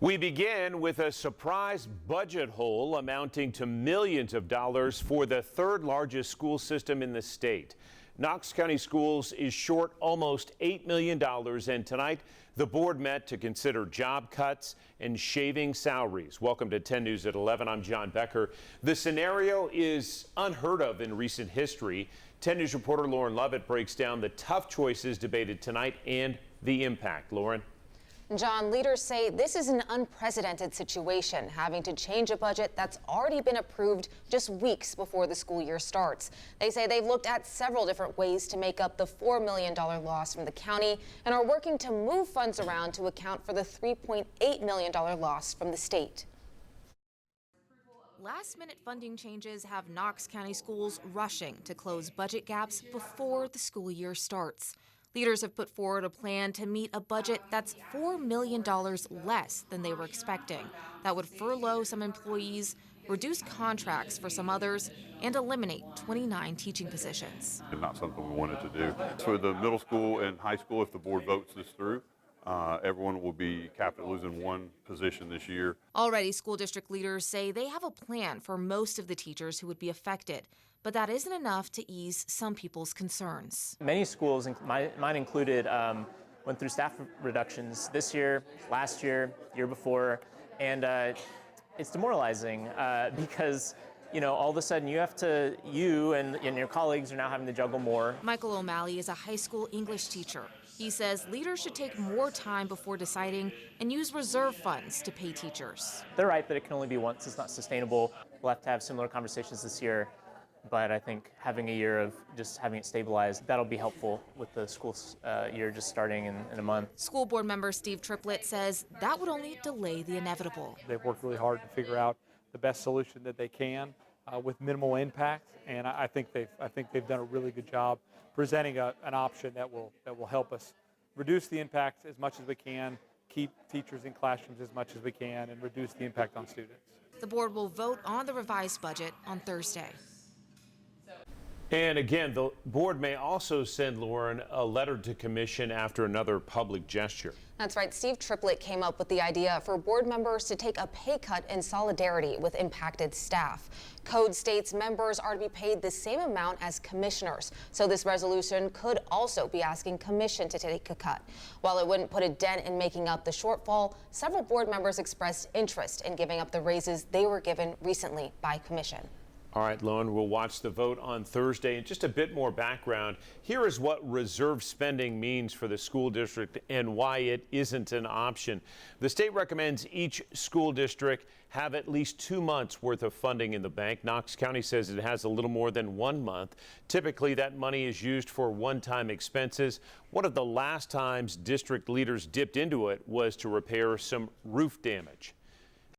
We begin with a surprise budget hole amounting to millions of dollars for the third largest school system in the state. Knox County Schools is short almost $8 million, and tonight the board met to consider job cuts and shaving salaries. Welcome to 10 News at 11. I'm John Becker. The scenario is unheard of in recent history. 10 News reporter Lauren Lovett breaks down the tough choices debated tonight and the impact. Lauren. John, leaders say this is an unprecedented situation, having to change a budget that's already been approved just weeks before the school year starts. They say they've looked at several different ways to make up the $4 million loss from the county and are working to move funds around to account for the $3.8 million loss from the state. Last-minute funding changes have Knox County schools rushing to close budget gaps before the school year starts. Leaders have put forward a plan to meet a budget that's $4 million less than they were expecting. That would furlough some employees, reduce contracts for some others, and eliminate 29 teaching positions. It's not something we wanted to do. For the middle school and high school, if the board votes this through, everyone will be capped at losing one position this year. Already, school district leaders say they have a plan for most of the teachers who would be affected. But that isn't enough to ease some people's concerns. Many schools, mine included, went through staff reductions this year, last year, year before, and it's demoralizing because, you know, all of a sudden you and your colleagues are now having to juggle more. Michael O'Malley is a high school English teacher. He says leaders should take more time before deciding and use reserve funds to pay teachers. They're right that it can only be once. It's not sustainable. We'll have to have similar conversations this year. But I think having a year of just having it stabilized, that'll be helpful with the school year just starting in a month. School board member Steve Triplett says that would only delay the inevitable. They've worked really hard to figure out the best solution that they can with minimal impact, and I think they've done a really good job presenting an option that will help us reduce the impact as much as we can, keep teachers in classrooms as much as we can, and reduce the impact on students. The board will vote on the revised budget on Thursday. And again, the board may also send, Lauren, a letter to commission after another public gesture. That's right. Steve Triplett came up with the idea for board members to take a pay cut in solidarity with impacted staff. Code states members are to be paid the same amount as commissioners. So this resolution could also be asking commission to take a cut. While it wouldn't put a dent in making up the shortfall, several board members expressed interest in giving up the raises they were given recently by commission. All right, Lauren, we'll watch the vote on Thursday. And just a bit more background. Here is what reserve spending means for the school district and why it isn't an option. The state recommends each school district have at least 2 months worth of funding in the bank. Knox County says it has a little more than 1 month. Typically, that money is used for one-time expenses. One of the last times district leaders dipped into it was to repair some roof damage.